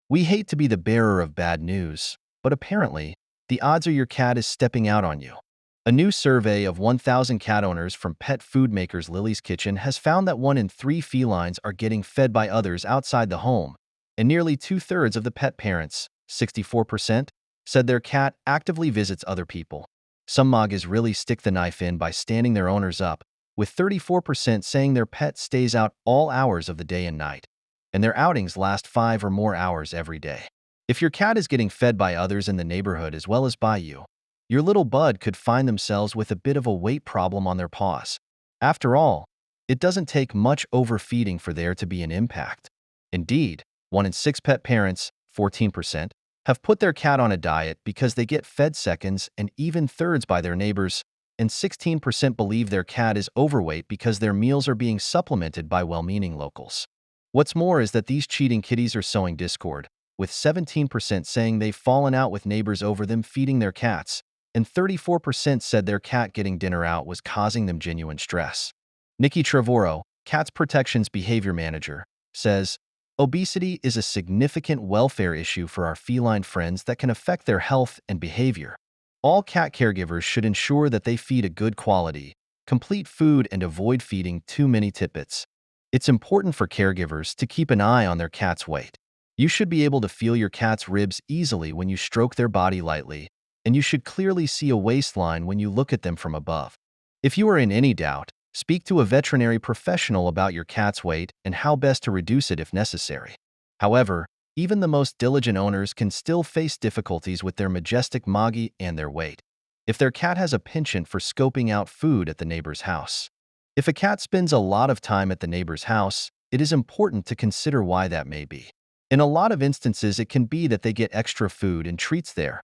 We hate to be the bearer of bad news, but apparently, the odds are your cat is stepping out on you. A new survey of 1,000 cat owners from pet food makers Lily's Kitchen has found that 1 in 3 felines are getting fed by others outside the home, and nearly two-thirds of the pet parents, 64%, said their cat actively visits other people. Some moggies really stick the knife in by standing their owners up, with 34% saying their pet stays out all hours of the day and night, and their outings last 5 or more hours every day. If your cat is getting fed by others in the neighborhood as well as by you, your little bud could find themselves with a bit of a weight problem on their paws. After all, it doesn't take much overfeeding for there to be an impact. Indeed, 1 in 6 pet parents, 14%, have put their cat on a diet because they get fed seconds and even thirds by their neighbors, and 16% believe their cat is overweight because their meals are being supplemented by well-meaning locals. What's more is that these cheating kitties are sowing discord, with 17% saying they've fallen out with neighbors over them feeding their cats, and 34% said their cat getting dinner out was causing them genuine stress. Nikki Trevorrow, Cats Protection's behavior manager, says, "Obesity is a significant welfare issue for our feline friends that can affect their health and behavior. All cat caregivers should ensure that they feed a good quality, complete food and avoid feeding too many tidbits. It's important for caregivers to keep an eye on their cat's weight. You should be able to feel your cat's ribs easily when you stroke their body lightly, and you should clearly see a waistline when you look at them from above. If you are in any doubt, speak to a veterinary professional about your cat's weight and how best to reduce it if necessary." However, even the most diligent owners can still face difficulties with their majestic moggy and their weight. If their cat has a penchant for scoping out food at the neighbor's house. If a cat spends a lot of time at the neighbor's house, it is important to consider why that may be. In a lot of instances, it can be that they get extra food and treats there.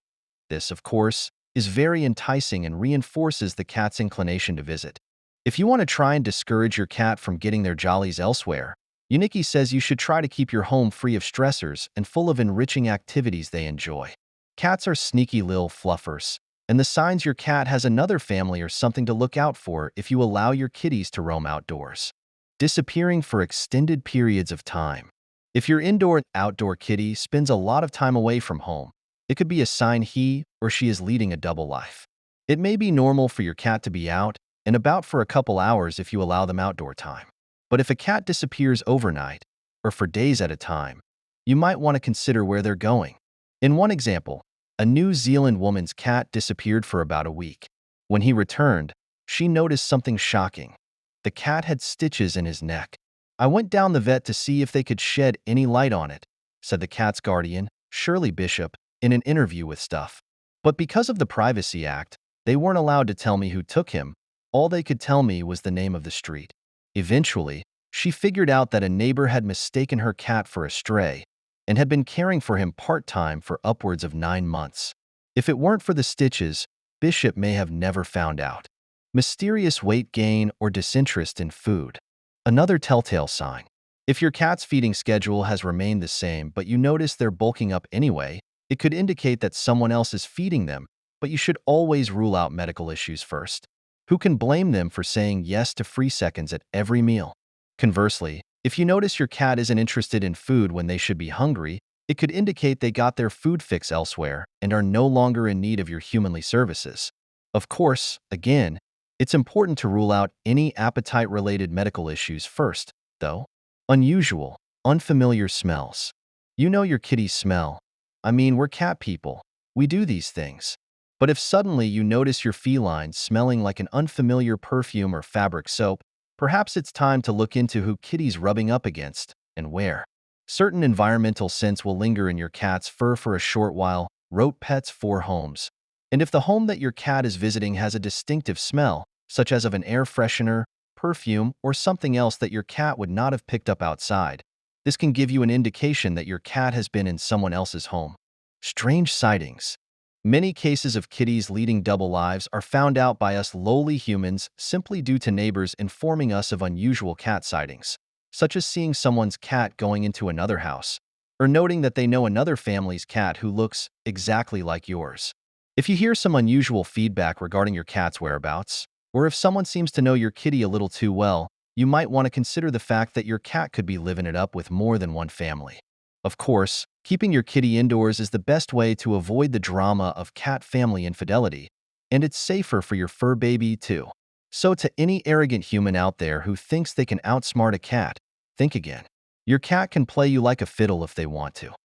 This, of course, is very enticing and reinforces the cat's inclination to visit. If you want to try and discourage your cat from getting their jollies elsewhere, Unicki says you should try to keep your home free of stressors and full of enriching activities they enjoy. Cats are sneaky little fluffers, and the signs your cat has another family are something to look out for if you allow your kitties to roam outdoors. Disappearing for extended periods of time. If your indoor-outdoor kitty spends a lot of time away from home, it could be a sign he or she is leading a double life. It may be normal for your cat to be out and about for a couple hours if you allow them outdoor time. But if a cat disappears overnight, or for days at a time, you might want to consider where they're going. In one example, a New Zealand woman's cat disappeared for about a week. When he returned, she noticed something shocking. The cat had stitches in his neck. "I went down the vet to see if they could shed any light on it," said the cat's guardian, Shirley Bishop, in an interview with Stuff. "But because of the Privacy Act, they weren't allowed to tell me who took him. All they could tell me was the name of the street." Eventually, she figured out that a neighbor had mistaken her cat for a stray and had been caring for him part-time for upwards of 9 months. If it weren't for the stitches, Bishop may have never found out. Mysterious weight gain or disinterest in food. Another telltale sign. If your cat's feeding schedule has remained the same but you notice they're bulking up anyway, it could indicate that someone else is feeding them, but you should always rule out medical issues first. Who can blame them for saying yes to free seconds at every meal? Conversely, if you notice your cat isn't interested in food when they should be hungry, it could indicate they got their food fix elsewhere and are no longer in need of your humanly services. Of course, again, it's important to rule out any appetite-related medical issues first, though. Unusual, unfamiliar smells. You know your kitty's smell. I mean, we're cat people. We do these things. But if suddenly you notice your feline smelling like an unfamiliar perfume or fabric soap, perhaps it's time to look into who kitty's rubbing up against and where. Certain environmental scents will linger in your cat's fur for a short while, wrote Pets for Homes. And if the home that your cat is visiting has a distinctive smell, such as of an air freshener, perfume, or something else that your cat would not have picked up outside, this can give you an indication that your cat has been in someone else's home. Strange sightings. Many cases of kitties leading double lives are found out by us lowly humans simply due to neighbors informing us of unusual cat sightings, such as seeing someone's cat going into another house, or noting that they know another family's cat who looks exactly like yours. If you hear some unusual feedback regarding your cat's whereabouts, or if someone seems to know your kitty a little too well, you might want to consider the fact that your cat could be living it up with more than one family. Of course, keeping your kitty indoors is the best way to avoid the drama of cat family infidelity, and it's safer for your fur baby too. So to any arrogant human out there who thinks they can outsmart a cat, think again. Your cat can play you like a fiddle if they want to.